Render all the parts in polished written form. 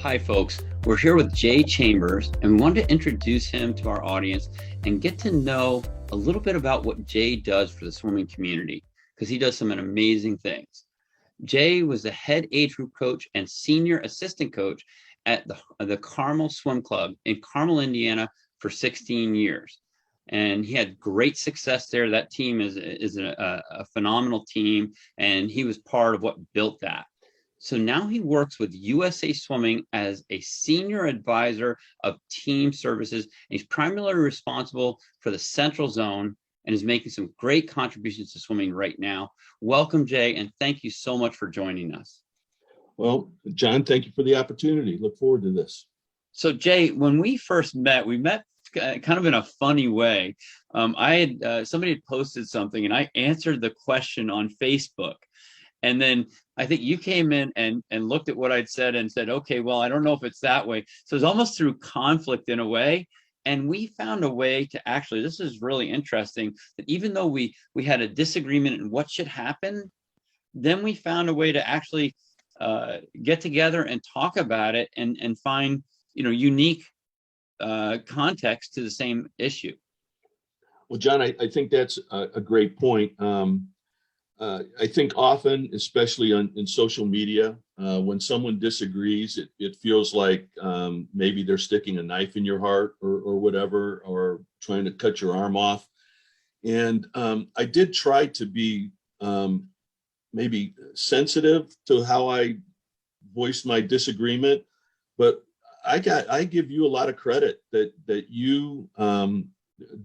Hi, folks. We're here with Jay Chambers, and we wanted to introduce him to our audience and get to know a little bit about what Jay does for the swimming community, because he does some amazing things. Jay was the head age group coach and senior assistant coach at the Carmel Swim Club in Carmel, Indiana, for 16 years. And he had great success there. That team is a phenomenal team, and he was part of what built that. So now he works with USA Swimming as a senior advisor of team services. And he's primarily responsible for the Central Zone and is making some great contributions to swimming right now. Welcome, Jay, and thank you so much for joining us. Well, John, thank you for the opportunity. Look forward to this. So, Jay, when we first met, we met kind of in a funny way. Somebody had posted something, and I answered the question on Facebook. And then I think you came in and looked at what I'd said and said, okay, well, I don't know if it's that way. So it's almost through conflict in a way. And we found a way to actually, this is really interesting, that even though we had a disagreement in what should happen, then we found a way to actually get together and talk about it and find, unique context to the same issue. Well, John, I think that's a great point. I think often, especially in social media, when someone disagrees, it feels like maybe they're sticking a knife in your heart or whatever, or trying to cut your arm off. And I did try to be maybe sensitive to how I voiced my disagreement, but I give you a lot of credit that you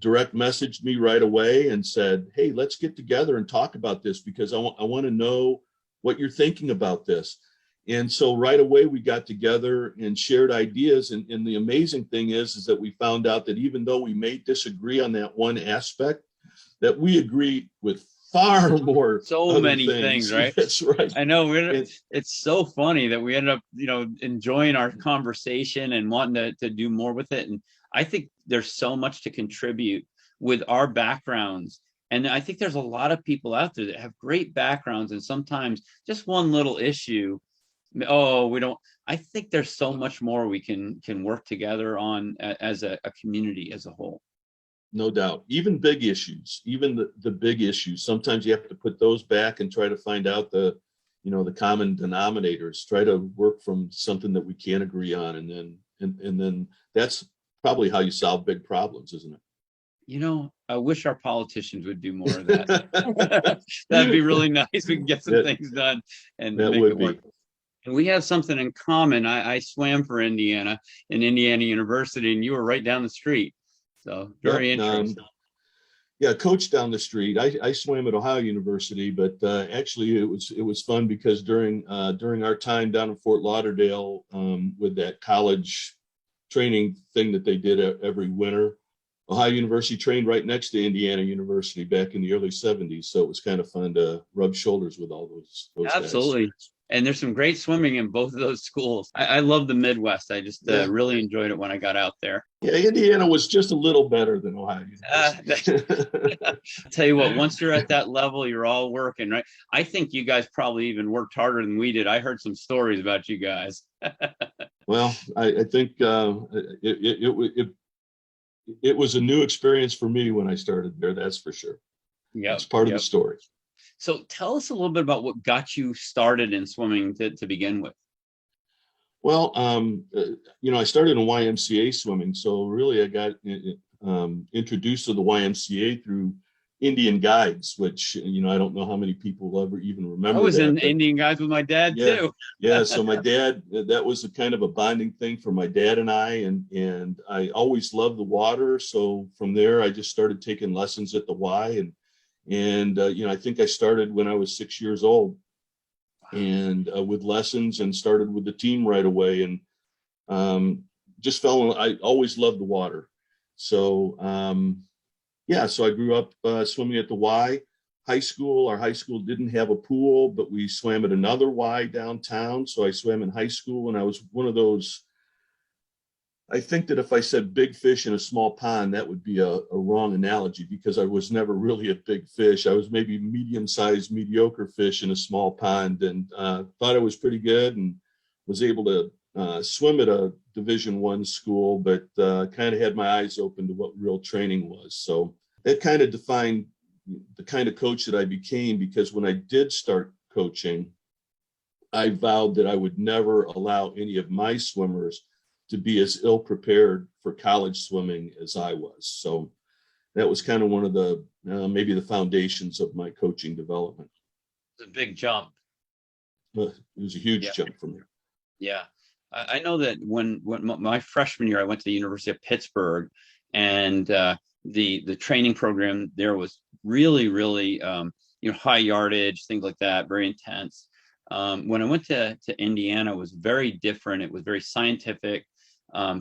direct messaged me right away and said, hey, let's get together and talk about this, because I want to know what you're thinking about this. And so right away we got together and shared ideas. And the amazing thing is that we found out that even though we may disagree on that one aspect, that we agree with far more. So many things, right? That's right. I know. It's so funny that we ended up, enjoying our conversation and wanting to do more with it. And I think there's so much to contribute with our backgrounds. And I think there's a lot of people out there that have great backgrounds, and sometimes just one little issue, I think there's so much more we can work together on as a community as a whole. No doubt. Even big issues, even the big issues, sometimes you have to put those back and try to find out the common denominators, try to work from something that we can't agree on. And then that's probably how you solve big problems, isn't it? I wish our politicians would do more of that. That'd be really nice. We can get some things done and that make would it work. be. And we have something in common. I swam for Indiana in Indiana University, and you were right down the street. So very interesting. Coach down the street. I swam at Ohio University, but actually it was fun because during our time down in Fort Lauderdale with that college training thing that they did every winter, Ohio University trained right next to Indiana University back in the early 70s. So it was kind of fun to rub shoulders with all those Absolutely. guys. And there's some great swimming in both of those schools. I love the Midwest. I just really enjoyed it when I got out there. Yeah, Indiana was just a little better than Ohio University. I'll tell you what, once you're at that level, you're all working, right? I think you guys probably even worked harder than we did. I heard some stories about you guys. Well, I think it was a new experience for me when I started there. That's for sure. Yeah, it's part of the story. So tell us a little bit about what got you started in swimming to begin with. Well, I started in YMCA swimming. So really I got introduced to the YMCA through Indian Guides, which, I don't know how many people ever even remember. I was in Indian Guides with my dad too. Yeah. So my dad, that was a kind of a bonding thing for my dad and I, and I always loved the water. So from there, I just started taking lessons at the Y, and I think I started when I was 6 years old, and with lessons, and started with the team right away, and I always loved the water. So so I grew up swimming at the Y. Our high school didn't have a pool, but we swam at another Y downtown. So I swam in high school, and I was one of those. I think that if I said big fish in a small pond, that would be a wrong analogy, because I was never really a big fish. I was maybe medium-sized, mediocre fish in a small pond, and thought I was pretty good, and was able to swim at a Division I school, but kind of had my eyes open to what real training was. So that kind of defined the kind of coach that I became, because when I did start coaching, I vowed that I would never allow any of my swimmers to be as ill prepared for college swimming as I was. So that was kind of one of the maybe the foundations of my coaching development. It's a big jump. It was a huge jump for me. Yeah. I know that when my freshman year, I went to the University of Pittsburgh, and the training program there was really high yardage, things like that, very intense. When I went to Indiana, it was very different. It was very scientific,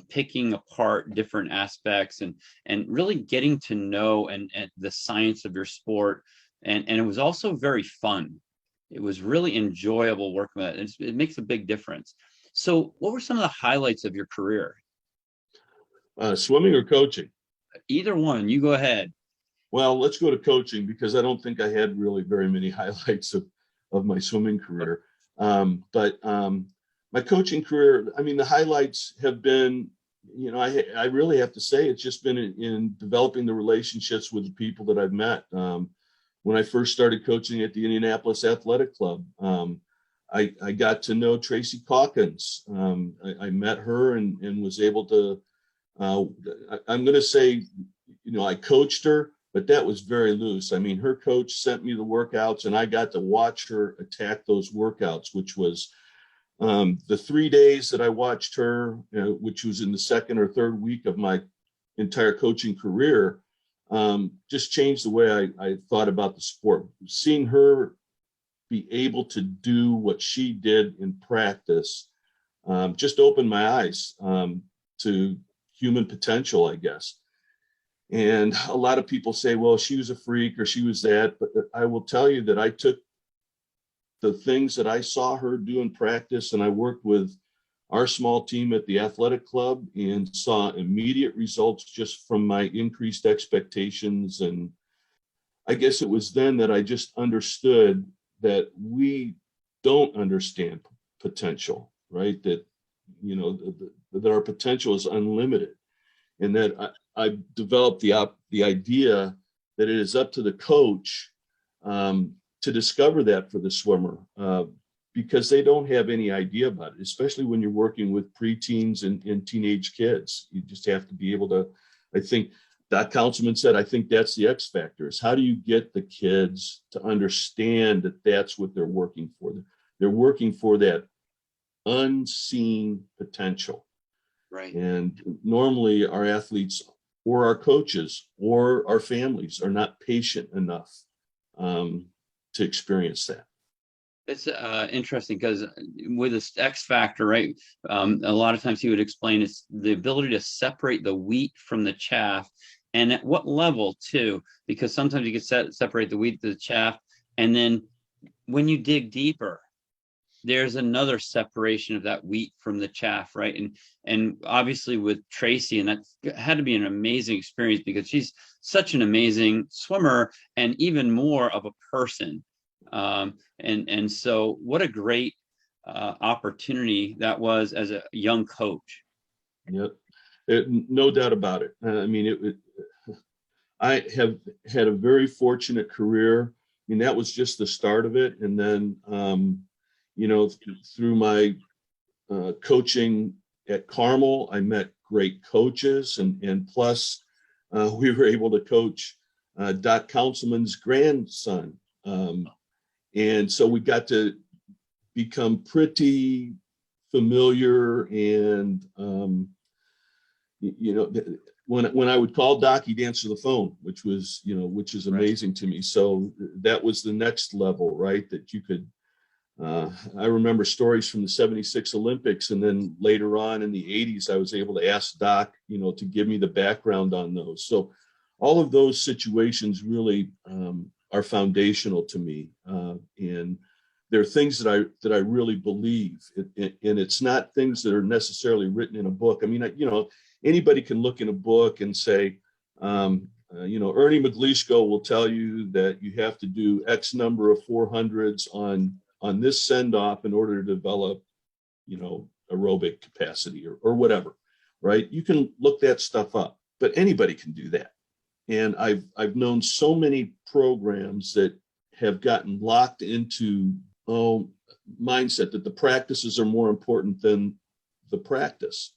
picking apart different aspects and really getting to know and the science of your sport. And it was also very fun. It was really enjoyable working with it. It makes a big difference. So what were some of the highlights of your career? Swimming or coaching? Either one, you go ahead. Well, let's go to coaching, because I don't think I had really very many highlights of my swimming career. But my coaching career, I mean, the highlights have been, I really have to say it's just been in developing the relationships with the people that I've met. When I first started coaching at the Indianapolis Athletic Club, I got to know Tracy Calkins. I met her and was able to, I'm going to say, I coached her, but that was very loose. I mean, her coach sent me the workouts and I got to watch her attack those workouts, which was the 3 days that I watched her, which was in the second or third week of my entire coaching career, just changed the way I thought about the sport. Seeing her be able to do what she did in practice just opened my eyes to human potential, I guess. And a lot of people say, well, she was a freak or she was that, but I will tell you that I took the things that I saw her do in practice, and I worked with our small team at the athletic club and saw immediate results just from my increased expectations. And I guess it was then that I just understood that we don't understand potential, right? That, that our potential is unlimited, and that I developed the idea that it is up to the coach to discover that for the swimmer, because they don't have any idea about it, especially when you're working with preteens and teenage kids. You just have to be able to, I think Doc Councilman said, I think that's the X factor, is how do you get the kids to understand that that's what they're working for? They're working for that unseen potential. Right. And normally our athletes or our coaches or our families are not patient enough to experience that. It's interesting because with this X factor, right? A lot of times he would explain it's the ability to separate the wheat from the chaff, and at what level too, because sometimes you can separate the wheat to the chaff, and then when you dig deeper, there's another separation of that wheat from the chaff, right? And obviously with Tracy, and that had to be an amazing experience because she's such an amazing swimmer and even more of a person. And so what a great opportunity that was as a young coach. Yep, no doubt about it. I mean, I have had a very fortunate career. I mean, that was just the start of it. And then, through my coaching at Carmel, I met great coaches, and plus we were able to coach Doc Councilman's grandson. And so we got to become pretty familiar, and when I would call Doc, he'd answer the phone, which is amazing to me. So that was the next level, right? That you could, I remember stories from the 76 Olympics. And then later on in the 80s, I was able to ask Doc, to give me the background on those. So all of those situations really are foundational to me. And they're things that I really believe. And it's not things that are necessarily written in a book. I mean, anybody can look in a book and say, Ernie McGleishko will tell you that you have to do X number of 400s on this send off in order to develop, aerobic capacity or whatever, right? You can look that stuff up, but anybody can do that. And I've known so many programs that have gotten locked into mindset that the practices are more important than the practice,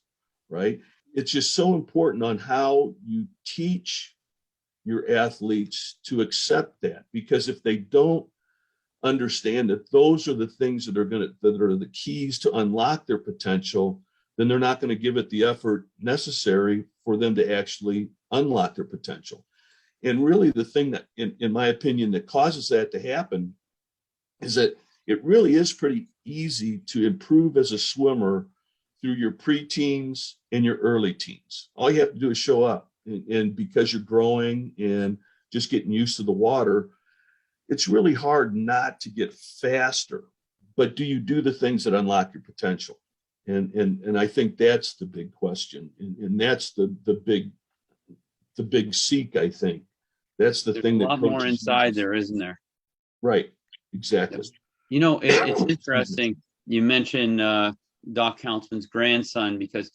right? It's just so important on how you teach your athletes to accept that, because if they don't understand that those are the things that are the keys to unlock their potential, then they're not going to give it the effort necessary for them to actually unlock their potential. And really the thing that, in my opinion, that causes that to happen is that it really is pretty easy to improve as a swimmer through your preteens and your early teens. All you have to do is show up, and because you're growing and just getting used to the water, it's really hard not to get faster. But do you do the things that unlock your potential? And I think that's the big question, and that's the big seek. I think that's the There's thing a that lot more inside there, isn't there? Right, exactly. You know, it's interesting. You mentioned Doc Hounsman's grandson, because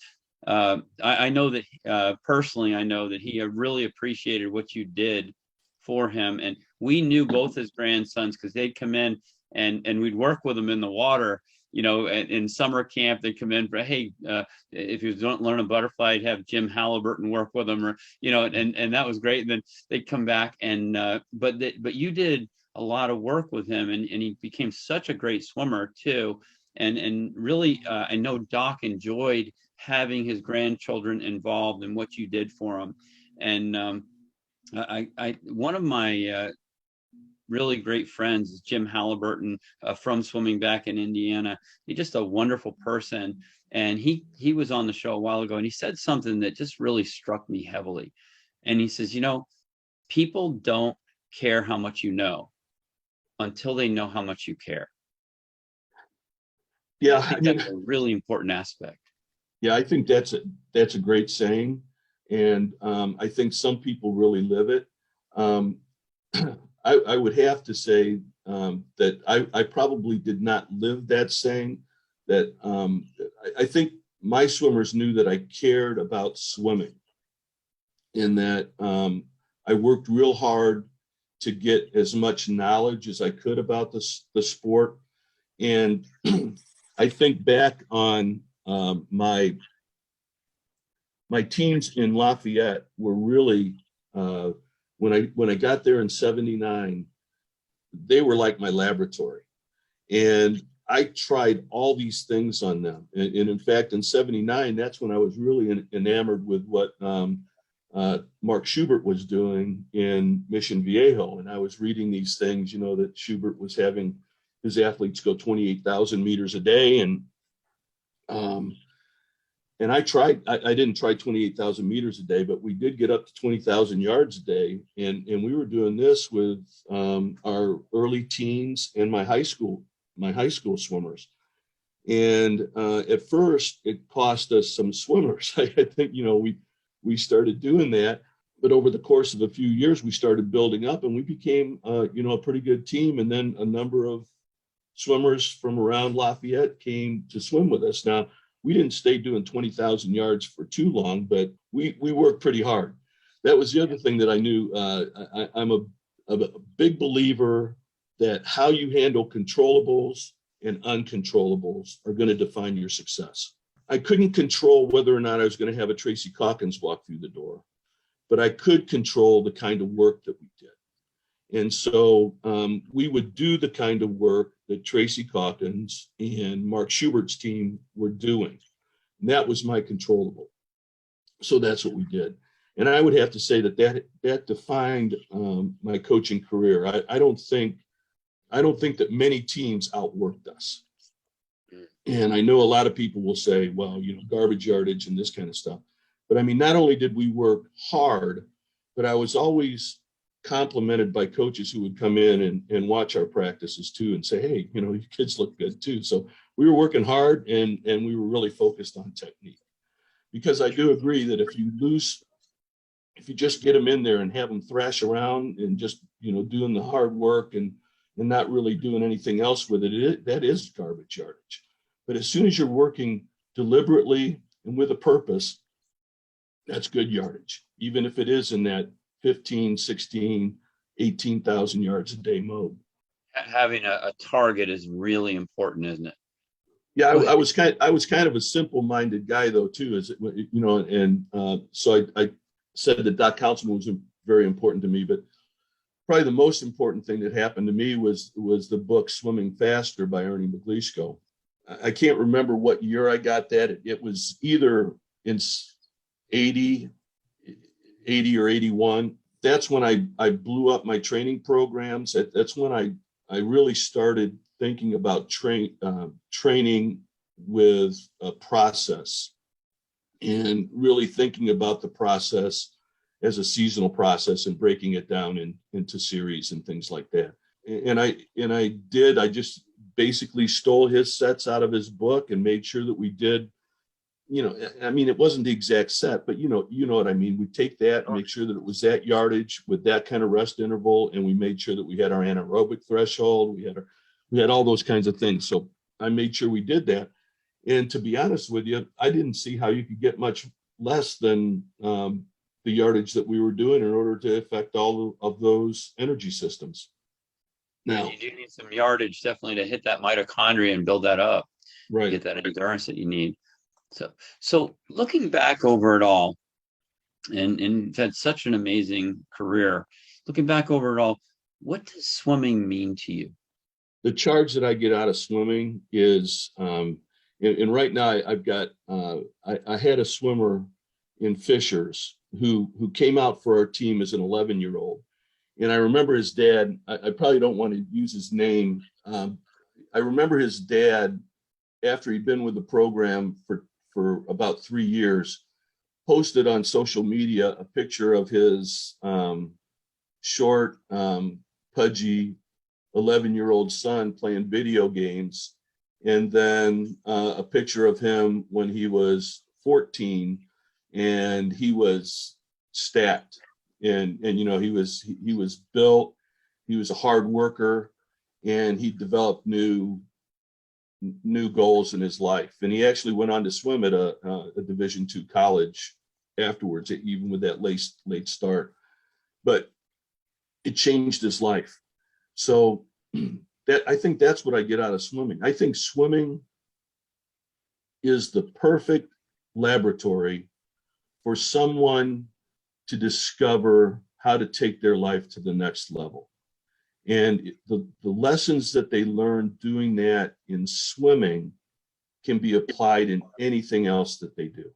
I know that personally, I know that he really appreciated what you did for him. And we knew both his grandsons because they'd come in and we'd work with them in the water. You know, in summer camp, they'd come in for, hey, if you don't learn a butterfly, I'd have Jim Halliburton work with them, or, you know, and that was great. And then they'd come back but you did a lot of work with him, and he became such a great swimmer too. And really, I know Doc enjoyed having his grandchildren involved in what you did for him. And one of my really great friends is Jim Halliburton from swimming back in Indiana. He's just a wonderful person. And he was on the show a while ago, and he said something that just really struck me heavily. And he says, you know, people don't care how much you know until they know how much you care. Yeah, I think that's a really important aspect. Yeah, I think that's a great saying, and I think some people really live it. I would have to say that I probably did not live that saying. That I think my swimmers knew that I cared about swimming, and that I worked real hard to get as much knowledge as I could about the sport. And I think back on my teams in Lafayette were really when I got there in '79, they were like my laboratory, and I tried all these things on them. And in fact, in '79, that's when I was really enamored with what Mark Schubert was doing in Mission Viejo. And I was reading these things, you know, that Schubert was having his athletes go 28,000 meters a day. And I didn't try 28,000 meters a day, but we did get up to 20,000 yards a day. And we were doing this with our early teens and my high school swimmers. And at first it cost us some swimmers. I think, you know, we started doing that, but over the course of a few years, we started building up, and we became, you know, a pretty good team. And then a number of swimmers from around Lafayette came to swim with us. Now, we didn't stay doing 20,000 yards for too long, but we worked pretty hard. That was the other thing that I knew. I'm a big believer that how you handle controllables and uncontrollables are going to define your success. I couldn't control whether or not I was going to have a Tracy Calkins walk through the door, but I could control the kind of work that we did. And so we would do the kind of work that Tracy Calkins and Mark Schubert's team were doing. And that was my controllable. So that's what we did. And I would have to say that defined my coaching career. I don't think that many teams outworked us. And I know a lot of people will say, well, you know, garbage yardage and this kind of stuff. But I mean, not only did we work hard, but I was always complimented by coaches who would come in and watch our practices too and say, hey, you know, your kids look good too. So we were working hard, and we were really focused on technique. Because I do agree that if you just get them in there and have them thrash around and just, you know, doing the hard work and not really doing anything else with it, that is garbage yardage. But as soon as you're working deliberately and with a purpose, that's good yardage, even if it is in that 15, 16, 18,000 yards a day mode. Having a target is really important, isn't it? Yeah, I was kind of a simple-minded guy though too, and so I said that Doc Councilman was very important to me, but probably the most important thing that happened to me was the book Swimming Faster by Ernie McLeishko. I can't remember what year I got that. It was either in 80 or 81. That's when I blew up my training programs. That's when I really started thinking about training with a process, and really thinking about the process as a seasonal process and breaking it down into series and things like that. And I just basically stole his sets out of his book and made sure that we did, I mean, it wasn't the exact set, but you know what I mean? We take that and make sure that it was that yardage with that kind of rest interval. And we made sure that we had our anaerobic threshold. We had all those kinds of things. So I made sure we did that. And to be honest with you, I didn't see how you could get much less than the yardage that we were doing in order to affect all of those energy systems. Now, you do need some yardage definitely to hit that mitochondria and build that up, right? Get that endurance that you need. So looking back over it all, and you've had such an amazing career. Looking back over it all, what does swimming mean to you? The charge that I get out of swimming is, and right now I've got, I had a swimmer in Fishers who came out for our team as an 11-year-old. And I remember his dad, I probably don't want to use his name. I remember his dad, after he'd been with the program for about 3 years, posted on social media a picture of his short, pudgy 11-year-old son playing video games, and then a picture of him when he was 14, and he was stacked, and he was built, he was a hard worker, and he developed new goals in his life. And he actually went on to swim at a Division II college afterwards, even with that late start. But it changed his life. So I think that's what I get out of swimming. I think swimming is the perfect laboratory for someone to discover how to take their life to the next level. And the lessons that they learn doing that in swimming can be applied in anything else that they do.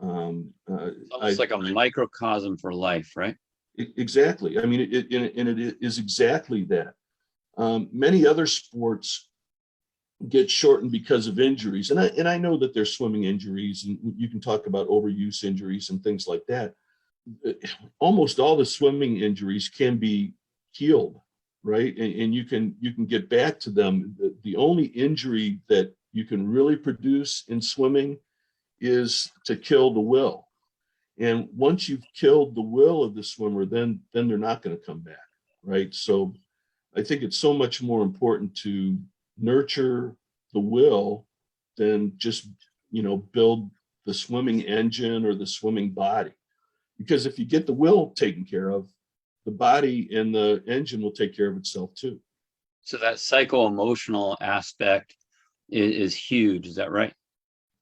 Almost like a microcosm for life, right? Exactly. I mean, it is exactly that. Many other sports get shortened because of injuries, and I know that there's swimming injuries, and you can talk about overuse injuries and things like that. Almost all the swimming injuries can be healed, right? And you can get back to them. The only injury that you can really produce in swimming is to kill the will. And once you've killed the will of the swimmer, then they're not going to come back, right? So I think it's so much more important to nurture the will than just, build the swimming engine or the swimming body. Because if you get the will taken care of, the body and the engine will take care of itself too. So that psycho-emotional aspect is huge. Is that right?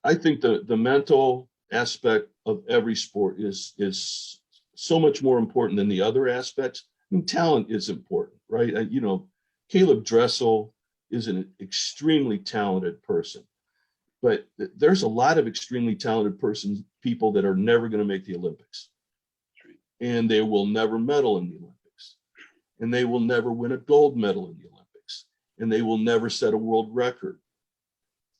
I think the mental aspect of every sport is so much more important than the other aspects. I mean, talent is important, right? Caleb Dressel is an extremely talented person, but there's a lot of extremely talented people that are never going to make the Olympics, and they will never medal in the Olympics, and they will never win a gold medal in the Olympics, and they will never set a world record.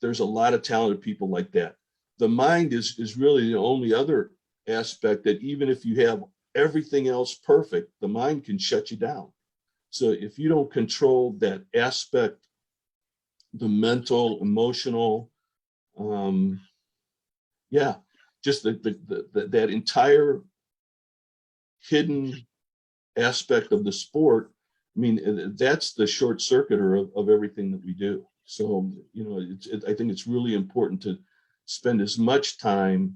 There's a lot of talented people like that. The mind is really the only other aspect that, even if you have everything else perfect, the mind can shut you down. So if you don't control that aspect, the mental, emotional, just that entire hidden aspect of the sport, I mean, that's the short circuiter of everything that we do. So, I think it's really important to spend as much time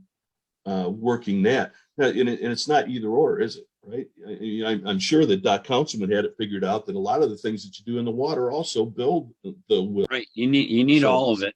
working that. Now, and it's not either or, is it? Right? I'm sure that Doc Councilman had it figured out that a lot of the things that you do in the water also build the will. Right. You need So, all of it.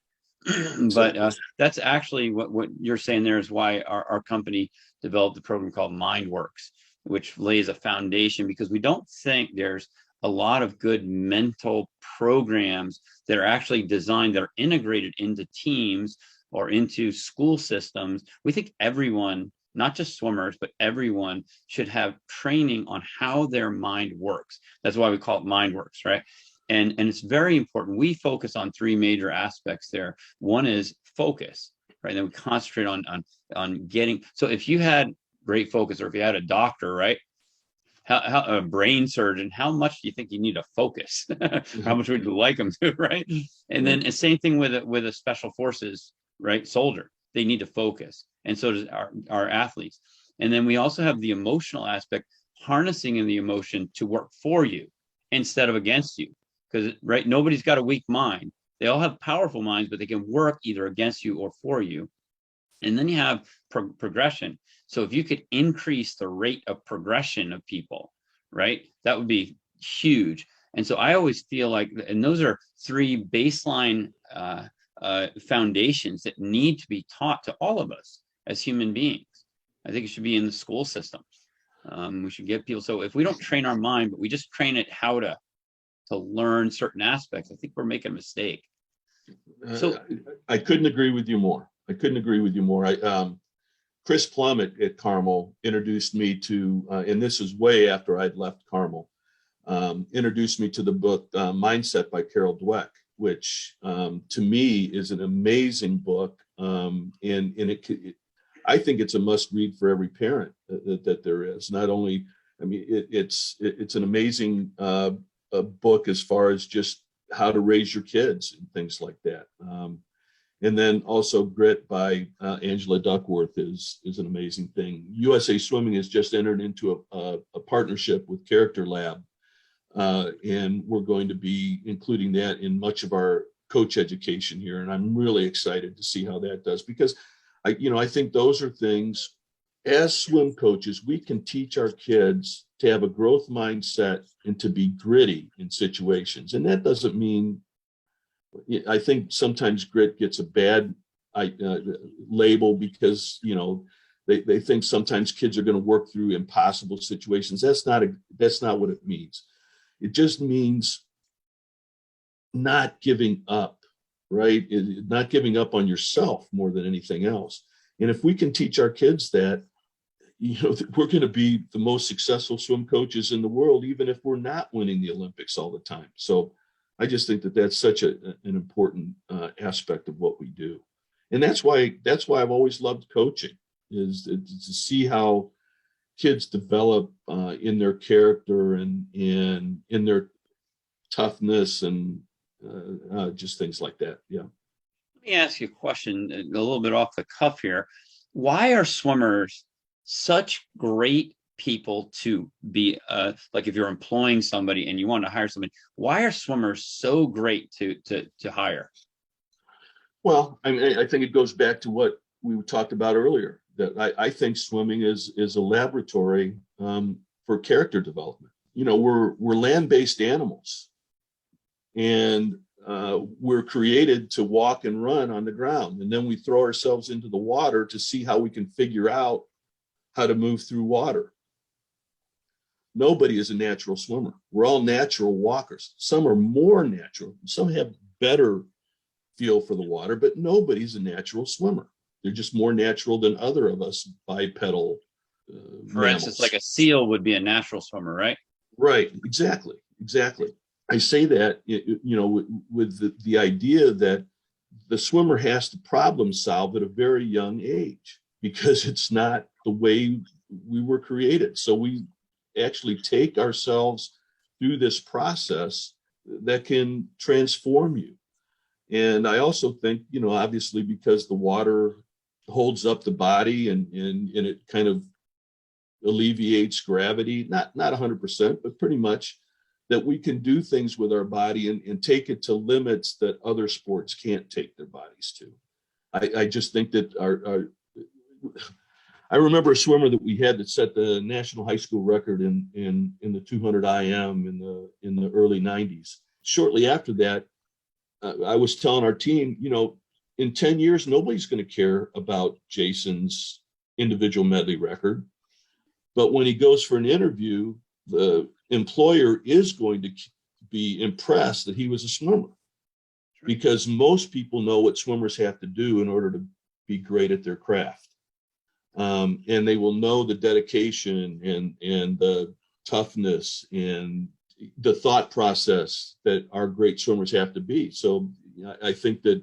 But exactly. that's actually what you're saying there is why our company developed a program called MindWorks, which lays a foundation, because we don't think there's a lot of good mental programs that are actually designed, that are integrated into teams or into school systems. We think everyone, not just swimmers, but everyone should have training on how their mind works. That's why we call it MindWorks, right? And it's very important. We focus on three major aspects there. One is focus, right? Then we concentrate on getting. So if you had great focus, or if you had a doctor, right, how a brain surgeon, how much do you think you need to focus? How much would you like them to, right? And then the same thing with a special forces, right, soldier. They need to focus, and so does our athletes. And then we also have the emotional aspect, harnessing in the emotion to work for you instead of against you. Because, right, nobody's got a weak mind. They all have powerful minds, but they can work either against you or for you. And then you have progression. So if you could increase the rate of progression of people, right, that would be huge. And so I always feel like, and those are three baseline foundations that need to be taught to all of us as human beings. I think it should be in the school system. We should get people. So if we don't train our mind, but we just train it how to learn certain aspects, I think we're making a mistake. So I couldn't agree with you more. I couldn't agree with you more. Chris Plum at Carmel introduced me to, and this is way after I'd left Carmel, introduced me to the book Mindset by Carol Dweck, which to me is an amazing book. And I think it's a must read for every parent that there is. Not only, I mean, it's an amazing book as far as just how to raise your kids and things like that. And then also Grit by Angela Duckworth is an amazing thing. USA Swimming has just entered into a partnership with Character Lab, and we're going to be including that in much of our coach education here. And I'm really excited to see how that does, because I think those are things, as swim coaches, we can teach our kids to have a growth mindset and to be gritty in situations. And that doesn't mean, I think sometimes grit gets a bad label because, they think sometimes kids are going to work through impossible situations. That's not what it means. It just means not giving up, right? Not giving up on yourself more than anything else. And if we can teach our kids that, we're going to be the most successful swim coaches in the world, even if we're not winning the Olympics all the time. So I just think that that's such an important aspect of what we do. And that's why I've always loved coaching, is to see how kids develop in their character and in their toughness and just things like that. Yeah. let me ask you a question, a little bit off the cuff here. Why are swimmers such great people to be, like if you're employing somebody and you want to hire somebody, why are swimmers so great to hire? Well, I mean, I think it goes back to what we talked about earlier, that I think swimming is a laboratory for character development. We're land-based animals, and we're created to walk and run on the ground, and then we throw ourselves into the water to see how we can figure out how to move through water. Nobody is a natural swimmer. We're all natural walkers. Some are more natural. Some have better feel for the water, but nobody's a natural swimmer. They're just more natural than other of us bipedal For instance, like a seal would be a natural swimmer, right? Right. Exactly. I say that, with the idea that the swimmer has to problem solve at a very young age, because it's not the way we were created. So we actually take ourselves through this process that can transform you. And I also think, obviously, because the water holds up the body and it kind of alleviates gravity, not 100%, but pretty much, that we can do things with our body and take it to limits that other sports can't take their bodies to. I just think that I remember a swimmer that we had that set the national high school record in the 200 IM in the early 90s. Shortly after that, I was telling our team, in 10 years, nobody's going to care about Jason's individual medley record. But when he goes for an interview, the employer is going to be impressed that he was a swimmer, because most people know what swimmers have to do in order to be great at their craft. And they will know the dedication and the toughness and the thought process that our great swimmers have to be. So I think that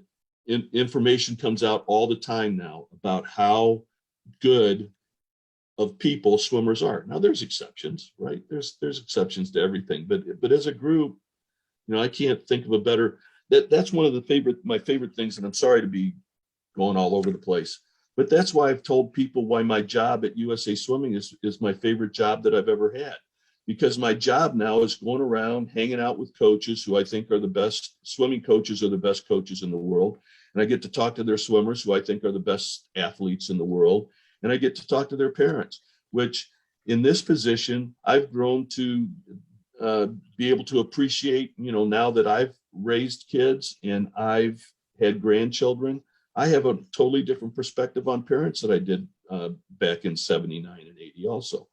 information comes out all the time now about how good of people swimmers are. Now there's exceptions, right? There's exceptions to everything, but as a group, I can't think of a better. That's one of my favorite things, and I'm sorry to be going all over the place, but that's why I've told people why my job at USA Swimming is my favorite job that I've ever had. Because my job now is going around hanging out with coaches who I think are the best swimming coaches, are the best coaches in the world. And I get to talk to their swimmers who I think are the best athletes in the world. And I get to talk to their parents, which in this position, I've grown to be able to appreciate, now that I've raised kids and I've had grandchildren, I have a totally different perspective on parents that I did back in 79 and 80 also.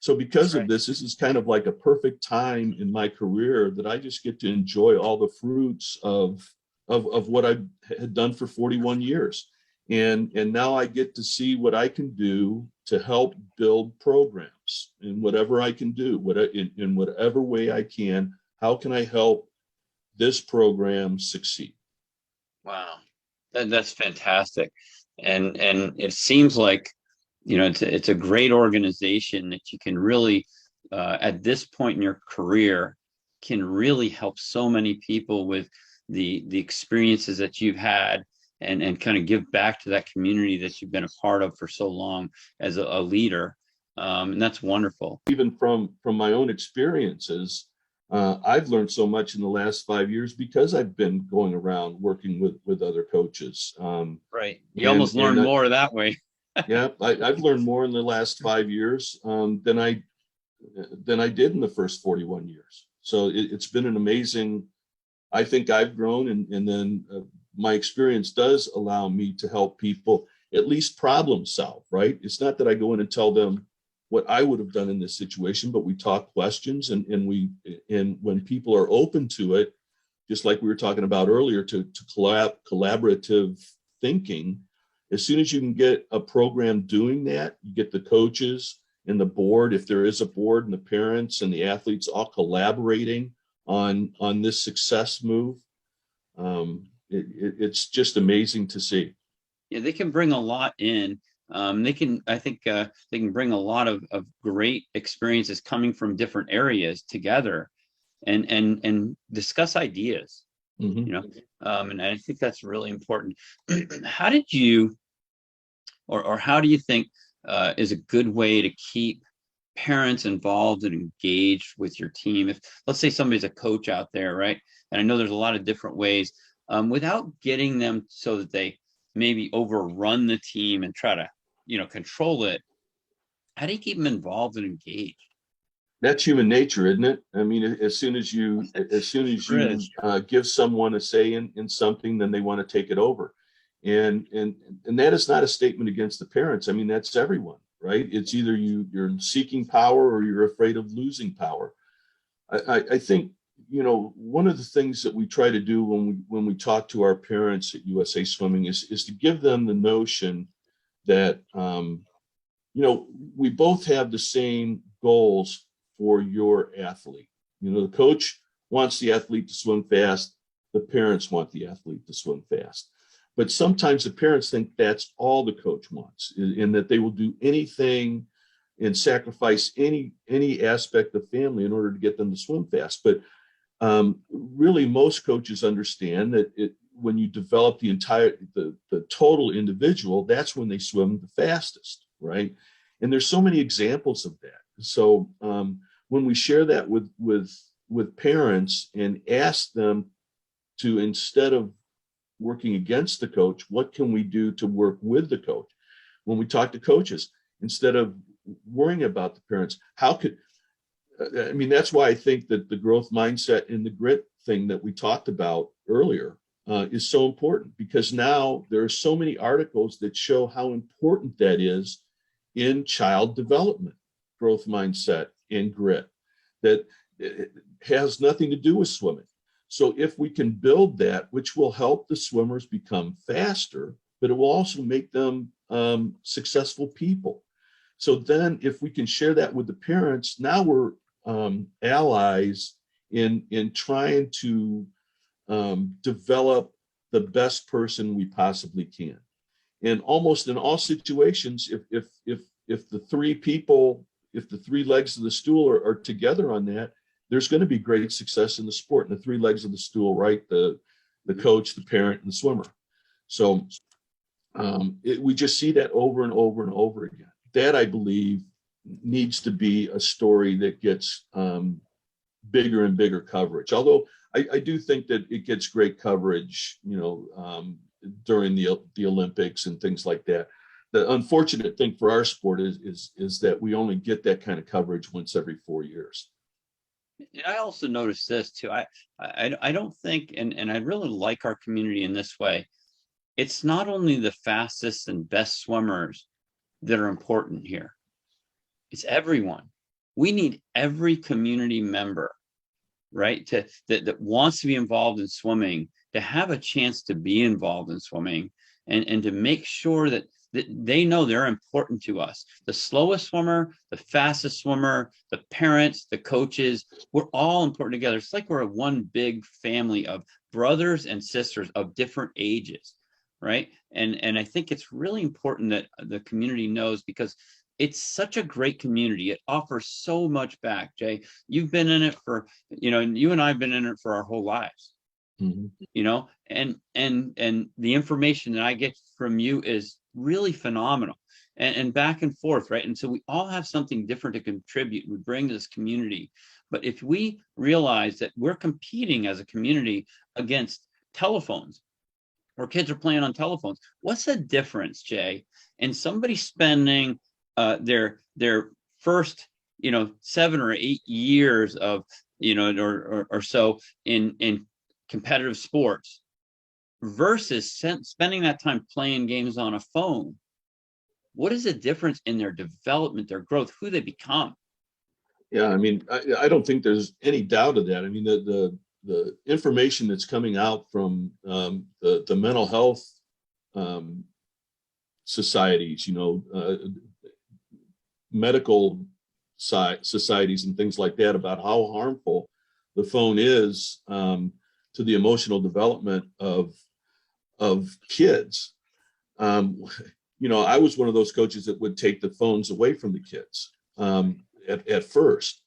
So because of this is kind of like a perfect time in my career that I just get to enjoy all the fruits of what I had done for 41 years. And now I get to see what I can do to help build programs in whatever I can do, in whatever way I can. How can I help this program succeed? Wow, that's fantastic. And it seems like, it's a great organization that you can really, at this point in your career, can really help so many people with the experiences that you've had, and kind of give back to that community that you've been a part of for so long as a leader. And that's wonderful. Even from my own experiences, I've learned so much in the last 5 years because I've been going around working with other coaches. Right. You almost learn more that way. Yeah, I've learned more in the last 5 years than I did in the first 41 years. So it's been an amazing. I think I've grown, and then my experience does allow me to help people at least problem solve. Right? It's not that I go in and tell them what I would have done in this situation, but we talk questions, and when people are open to it, just like we were talking about earlier, to collaborative thinking. As soon as you can get a program doing that, you get the coaches and the board, if there is a board, and the parents and the athletes all collaborating on this success move. It's just amazing to see. Yeah, they can bring a lot in. I think they can bring a lot of great experiences coming from different areas together, and discuss ideas. Mm-hmm. And I think that's really important. How did you, or how do you think is a good way to keep parents involved and engaged with your team? If, let's say, somebody's a coach out there, right? And I know there's a lot of different ways, without getting them so that they maybe overrun the team and try to, control it. How do you keep them involved and engaged? That's human nature, isn't it? I mean, as soon as you give someone a say in something, then they want to take it over. And that is not a statement against the parents. I mean, that's everyone, right? It's either you're seeking power or you're afraid of losing power. I think, one of the things that we try to do when we talk to our parents at USA Swimming is to give them the notion that, we both have the same goals for your athlete. The coach wants the athlete to swim fast. The parents want the athlete to swim fast. But sometimes the parents think that's all the coach wants, and that they will do anything and sacrifice any aspect of family in order to get them to swim fast. But really, most coaches understand that when you develop the total individual, that's when they swim the fastest, right? And there's so many examples of that. So when we share that with parents and ask them to, instead of working against the coach, what can we do to work with the coach? When we talk to coaches, instead of worrying about the parents, that's why I think that the growth mindset and the grit thing that we talked about earlier is so important, because now there are so many articles that show how important that is in child development, growth mindset and grit, that it has nothing to do with swimming. So if we can build that, which will help the swimmers become faster, but it will also make them successful people. So then if we can share that with the parents, now we're allies in trying to develop the best person we possibly can. And almost in all situations, if the three legs of the stool are together on that, there's going to be great success in the sport. And the three legs of the stool, right? The coach, the parent, and the swimmer. So we just see that over and over and over again. That, I believe, needs to be a story that gets bigger and bigger coverage. Although I do think that it gets great coverage, during the Olympics and things like that. The unfortunate thing for our sport is that we only get that kind of coverage once every 4 years. I also noticed this too. I don't think, and I really like our community in this way. It's not only the fastest and best swimmers that are important here. It's everyone. We need every community member, right, that wants to be involved in swimming, to have a chance to be involved in swimming, and to make sure that they know they're important to us. The slowest swimmer, the fastest swimmer, the parents, the coaches, we're all important together. It's like we're one big family of brothers and sisters of different ages, right? And I think it's really important that the community knows, because it's such a great community. It offers so much back. Jay, you've been in it for, you and I have been in it for our whole lives. Mm-hmm. And the information that I get from you is really phenomenal, and back and forth, right? And so we all have something different to contribute. We bring to this community. But if we realize that we're competing as a community against telephones, or kids are playing on telephones, what's the difference, Jay, in somebody spending their first 7 or 8 years of or so in competitive sports versus spending that time playing games on a phone? What is the difference in their development, their growth, who they become? Yeah, I don't think there's any doubt of that. The information that's coming out from the mental health societies, medical societies and things like that, about how harmful the phone is to the emotional development of kids. I was one of those coaches that would take the phones away from the kids at first,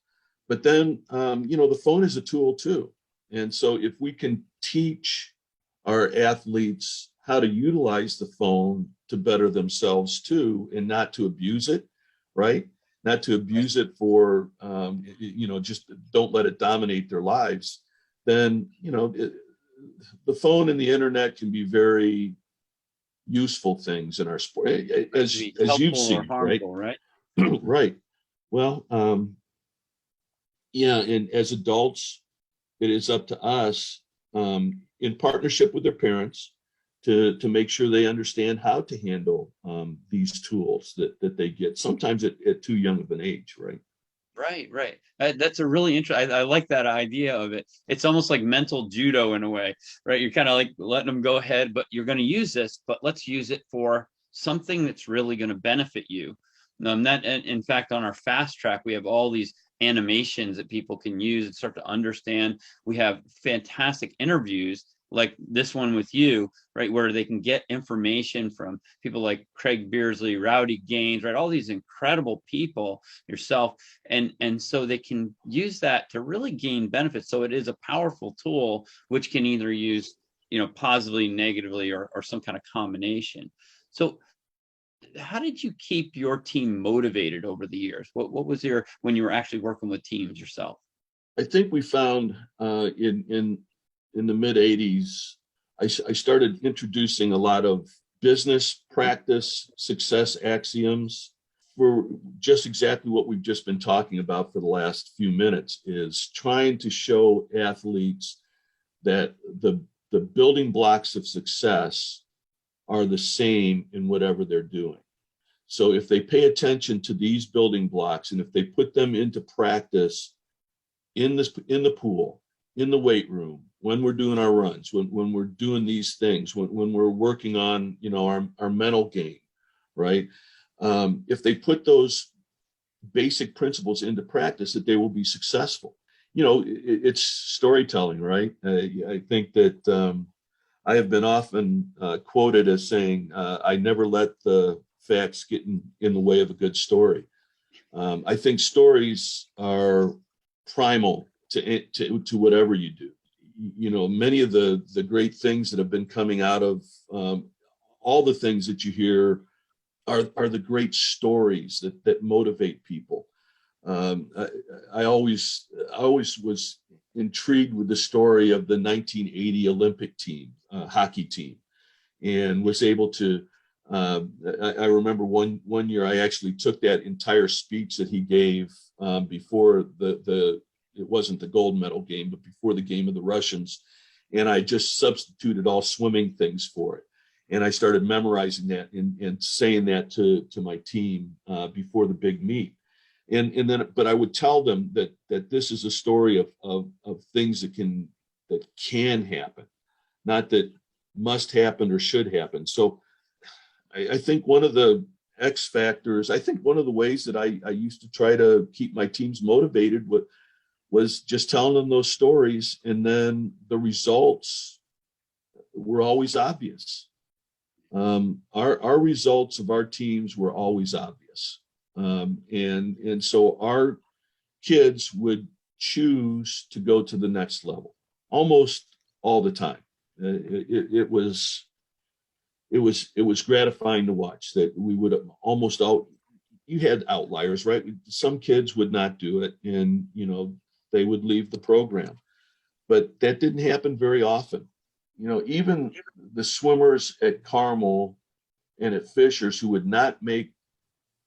but then the phone is a tool too. And so if we can teach our athletes how to utilize the phone to better themselves too, and not to abuse it, right? Not to abuse it for, just don't let it dominate their lives, then, the phone and the internet can be very useful things in our sport, as you've seen, harmful, right? Right. Well, and as adults, it is up to us, in partnership with their parents, to make sure they understand how to handle these tools that they get, sometimes at too young of an age, right? Right. That's a really interesting. I like that idea of it. It's almost like mental judo in a way, right? You're kind of like letting them go ahead, but you're going to use this, but let's use it for something that's really going to benefit you. That, in fact, on our fast track, we have all these animations that people can use and start to understand. We have fantastic interviews like this one with you, right, where they can get information from people like Craig Beardsley, Rowdy Gaines, right, all these incredible people, yourself, and so they can use that to really gain benefits. So it is a powerful tool which can either use, positively, negatively, or some kind of combination. So how did you keep your team motivated over the years? What was when you were actually working with teams yourself? I think we found in the mid 80s, I started introducing a lot of business practice success axioms for just exactly what we've just been talking about for the last few minutes, is trying to show athletes that the building blocks of success are the same in whatever they're doing. So if they pay attention to these building blocks, and if they put them into practice in the pool, in the weight room, when we're doing our runs, when we're doing these things, when we're working on, you know, our mental game, right? If they put those basic principles into practice, that they will be successful. You know, it's storytelling, right? I think that I have been often quoted as saying, I never let the facts get in the way of a good story. I think stories are primal to whatever you do. You know, many of the great things that have been coming out of all the things that you hear are the great stories that motivate people. I always was intrigued with the story of the 1980 Olympic team, hockey team, and was able to. I remember one year I actually took that entire speech that he gave before it wasn't the gold medal game, but before the game of the Russians, and I just substituted all swimming things for it. And I started memorizing that and saying that to my team before the big meet. And then, but I would tell them that this is a story of things that can happen, not that must happen or should happen. So I think one of the X factors, I think one of the ways that I used to try to keep my teams motivated was just telling them those stories, and then the results were always obvious. Our results of our teams were always obvious. And so our kids would choose to go to the next level almost all the time. It was gratifying to watch that we would almost you had outliers, right? Some kids would not do it, and, you know, they would leave the program, but that didn't happen very often. You know, even the swimmers at Carmel and at Fishers who would not make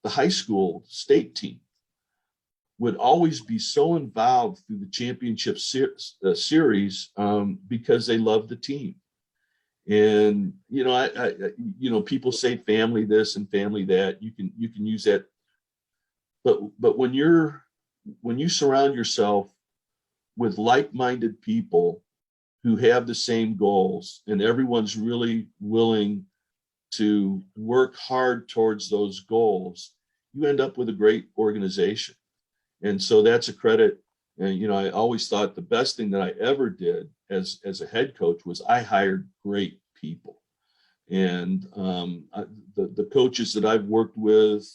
the high school state team would always be so involved through the championship series because they loved the team. And, you know, you know, people say family this and family that. You can use that, but when you surround yourself with like-minded people who have the same goals, and everyone's really willing to work hard towards those goals, you end up with a great organization. And so that's a credit. And, you know, I always thought the best thing that I ever did as a head coach was I hired great people. And the coaches that I've worked with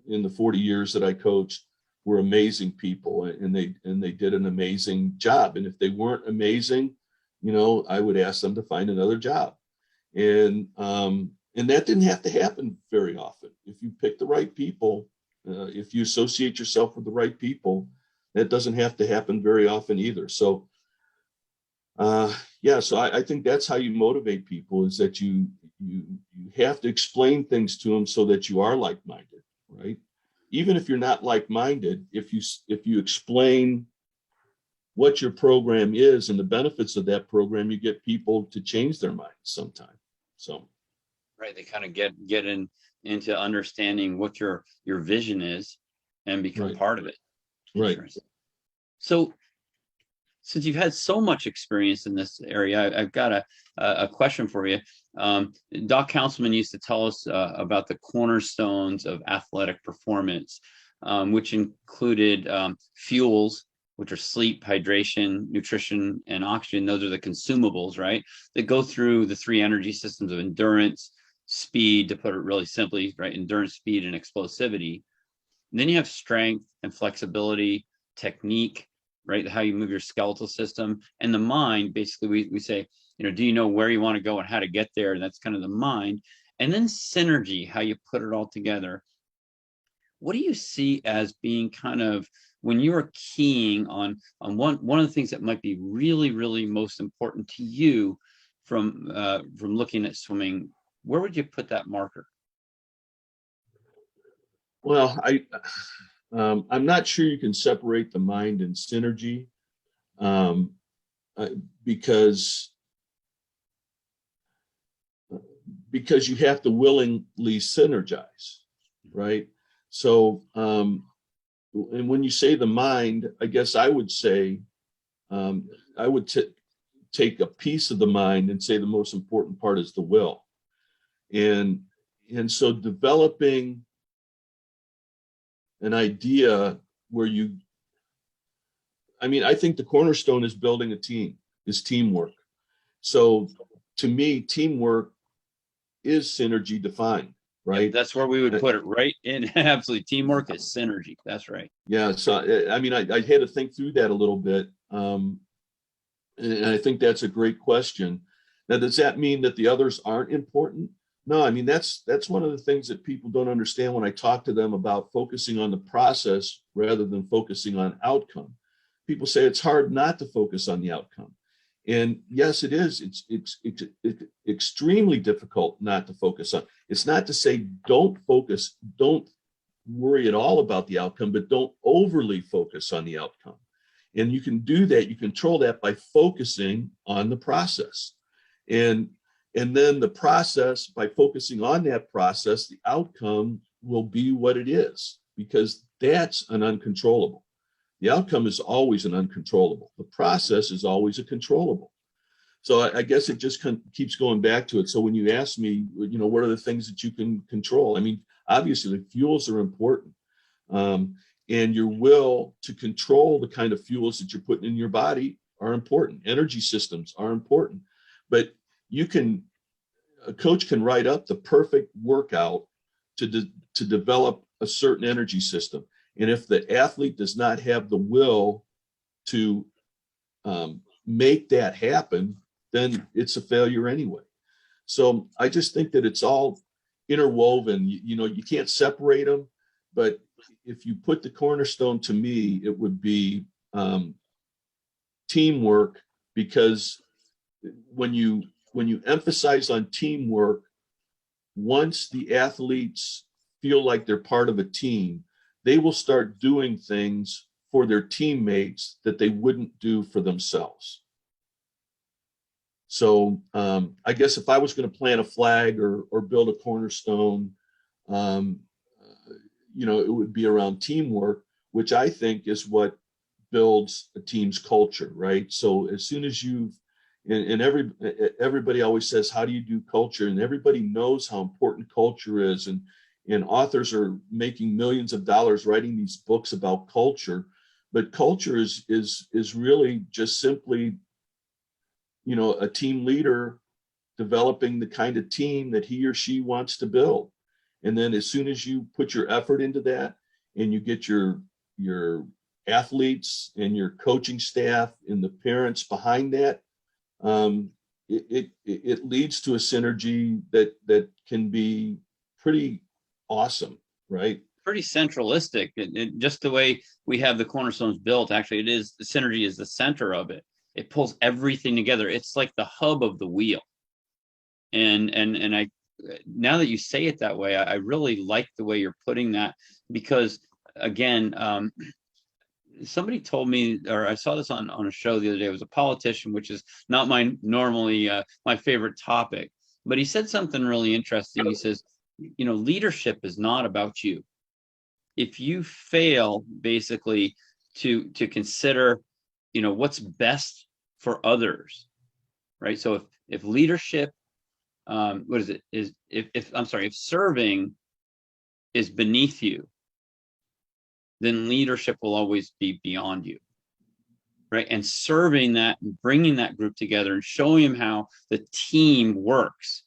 in the 40 years that I coached were amazing people, and they did an amazing job. And if they weren't amazing, you know, I would ask them to find another job. And that didn't have to happen very often. If you pick the right people, if you associate yourself with the right people, that doesn't have to happen very often either. So, so I think that's how you motivate people, is that you have to explain things to them so that you are like-minded, right? Even if you're not like-minded, if you explain what your program is and the benefits of that program, you get people to change their minds sometime. So, right, they kind of get into understanding what your vision is and become part of it. Right. So, since you've had so much experience in this area, I've got a question for you. Doc Councilman used to tell us about the cornerstones of athletic performance, which included fuels, which are sleep, hydration, nutrition, and oxygen. Those are the consumables, right? That go through the three energy systems of endurance, speed, to put it really simply, right? Endurance, speed, and explosivity. And then you have strength and flexibility, technique, right? How you move your skeletal system, and the mind. Basically, we say, you know, do you know where you want to go and how to get there? That's kind of the mind. And then synergy, how you put it all together. What do you see as being kind of, when you're keying on one of the things that might be really, really most important to you from looking at swimming, where would you put that marker? Well, I'm not sure you can separate the mind and synergy, um, because you have to willingly synergize, right? So, and when you say the mind, I guess I would say, I would take a piece of the mind and say the most important part is the will. And so developing an idea where I think the cornerstone is building a team, is teamwork. So to me, teamwork is synergy defined, right? Yep, that's where we would put it, right in. Absolutely, teamwork is synergy. That's right. Yeah. So I had to think through that a little bit, and I think that's a great question. Now, does that mean that the others aren't important? No, that's one of the things that people don't understand when I talk to them about focusing on the process rather than focusing on outcome. People say it's hard not to focus on the outcome. And yes, it is. It's extremely difficult not to focus on. It's not to say don't focus, don't worry at all about the outcome, but don't overly focus on the outcome. And you can do that, you control that by focusing on the process. And then the process, by focusing on that process, the outcome will be what it is, because that's an uncontrollable. The outcome is always an uncontrollable. The process is always a controllable. So I guess it just keeps going back to it. So when you ask me, what are the things that you can control? Obviously the fuels are important. And your will to control the kind of fuels that you're putting in your body are important. Energy systems are important. But a coach can write up the perfect workout to develop a certain energy system. And if the athlete does not have the will to make that happen, then it's a failure anyway. So I just think that it's all interwoven. You can't separate them, but if you put the cornerstone, to me, it would be teamwork, because when you emphasize on teamwork, once the athletes feel like they're part of a team, they will start doing things for their teammates that they wouldn't do for themselves. So I guess if I was going to plant a flag or build a cornerstone, it would be around teamwork, which I think is what builds a team's culture, right? So as soon as everybody always says, how do you do culture? And everybody knows how important culture is. And authors are making millions of dollars writing these books about culture. But culture is really just simply, a team leader developing the kind of team that he or she wants to build. And then as soon as you put your effort into that and you get your athletes and your coaching staff and the parents behind that, it leads to a synergy that can be pretty awesome, right? Pretty centralistic. Just the way we have the cornerstones built, actually, it is, the synergy is the center of it. It pulls everything together. It's like the hub of the wheel. And I, now that you say it that way, I really like the way you're putting that, because again, somebody told me, or I saw this on a show the other day. It was a politician, which is not normally my favorite topic, but he said something really interesting. He says, leadership is not about you. If you fail basically to consider, what's best for others, right? So if leadership, if serving is beneath you, then leadership will always be beyond you, right? And serving that and bringing that group together and showing them how the team works,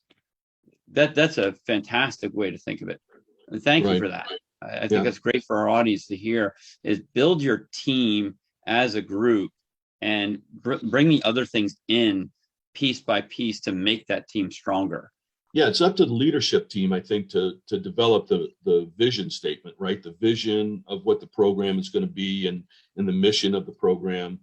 that's a fantastic way to think of it. And thank you for that. I think that's great for our audience to hear, is build your team as a group and bring the other things in piece by piece to make that team stronger. Yeah, it's up to the leadership team, I think, to develop the vision statement, right? The vision of what the program is going to be and the mission of the program.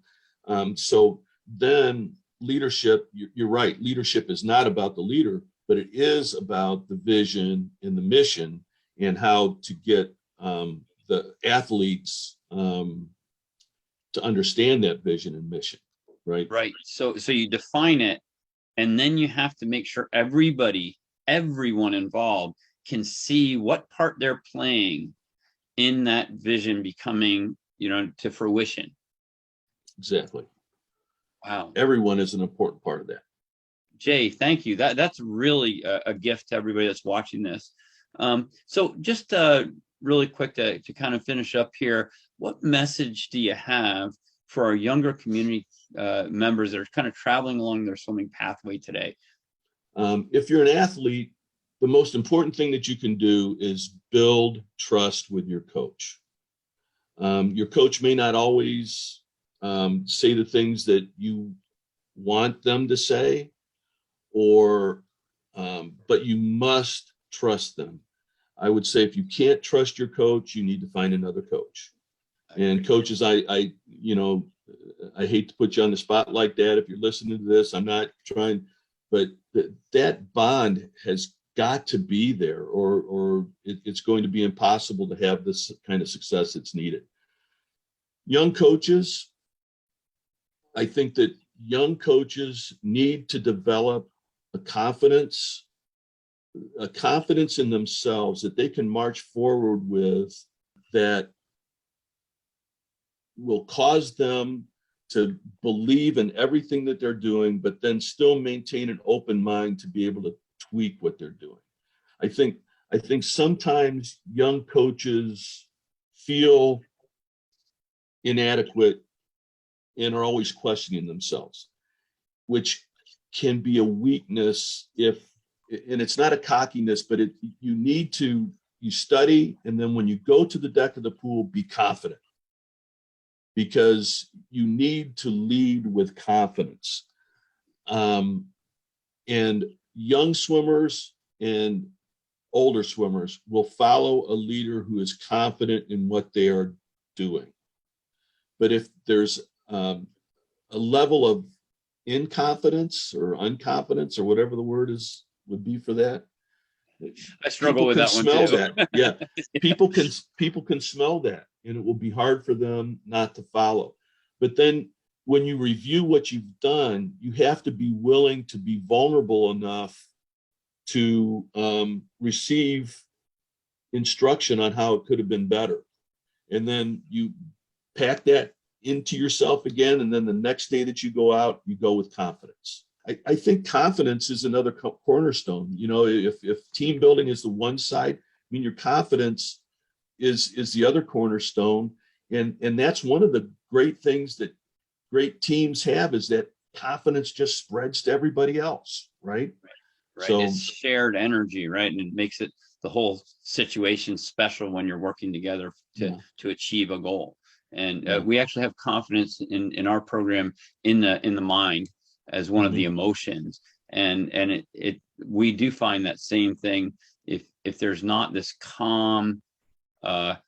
So then leadership, you're right. Leadership is not about the leader, but it is about the vision and the mission and how to get the athletes to understand that vision and mission, right? Right. So you define it, and then you have to make sure everyone involved can see what part they're playing in that vision becoming, to fruition. Exactly. Wow. Everyone is an important part of that. Jay, thank you. That's really a gift to everybody that's watching this. So just really quick to kind of finish up here, what message do you have for our younger community members that are kind of traveling along their swimming pathway today? If you're an athlete, the most important thing that you can do is build trust with your coach. Your coach may not always say the things that you want them to say, but you must trust them. I would say if you can't trust your coach, you need to find another coach. And coaches, I hate to put you on the spot like that. If you're listening to this, I'm not trying, but that bond has got to be there, or it's going to be impossible to have this kind of success that's needed. Young coaches, I think that young coaches need to develop a confidence in themselves that they can march forward with, that will cause them to believe in everything that they're doing, but then still maintain an open mind to be able to tweak what they're doing. I think sometimes young coaches feel inadequate and are always questioning themselves, which can be a weakness and it's not a cockiness, but you study, and then when you go to the deck of the pool, be confident, because you need to lead with confidence. And young swimmers and older swimmers will follow a leader who is confident in what they are doing. But if there's a level of inconfidence or unconfidence or whatever the word would be for that, I struggle with that one too. That. Yeah, people can smell that, and it will be hard for them not to follow. But then when you review what you've done, you have to be willing to be vulnerable enough to receive instruction on how it could have been better. And then you pack that into yourself again. And then the next day that you go out, you go with confidence. I think confidence is another cornerstone. If team building is the one side, your confidence is the other cornerstone. And that's one of the great things that great teams have, is that confidence just spreads to everybody else, right? Right. So it's shared energy, right? And it makes it the whole situation special when you're working together to achieve a goal. And we actually have confidence in our program in the mind as one of the emotions, and we do find that same thing if there's not this calm like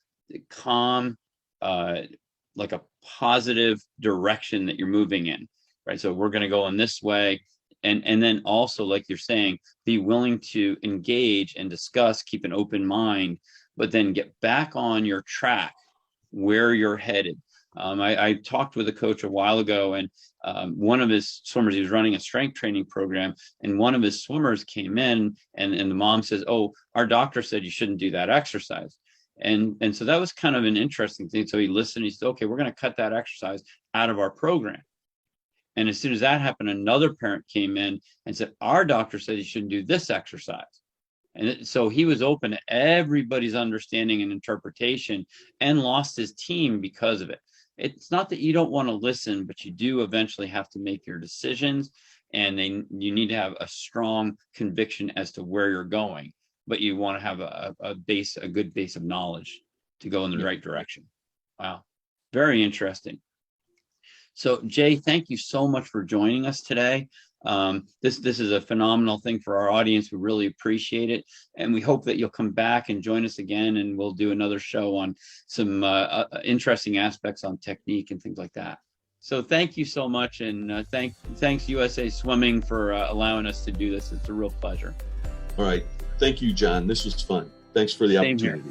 a positive direction that you're moving in, right? So we're going to go in this way, and then also, like you're saying, be willing to engage and discuss, keep an open mind, but then get back on your track where you're headed. I talked with a coach a while ago, and one of his swimmers, he was running a strength training program, and one of his swimmers came in, and the mom says, "Oh, our doctor said you shouldn't do that exercise." And so that was kind of an interesting thing. So he listened, he said, "Okay, we're going to cut that exercise out of our program." And as soon as that happened, another parent came in and said, "Our doctor said you shouldn't do this exercise." And so he was open to everybody's understanding and interpretation, and lost his team because of it. It's not that you don't want to listen, but you do eventually have to make your decisions, and you need to have a strong conviction as to where you're going, but you want to have a good base of knowledge to go in the right direction. Wow. Very interesting. So Jay, thank you so much for joining us today. This is a phenomenal thing for our audience. We really appreciate it, and we hope that you'll come back and join us again, and we'll do another show on some interesting aspects on technique and things like that. So thank you so much, and thanks USA Swimming for allowing us to do this. It's a real pleasure. All right. Thank you, John. This was fun. Thanks for the Same here. opportunity.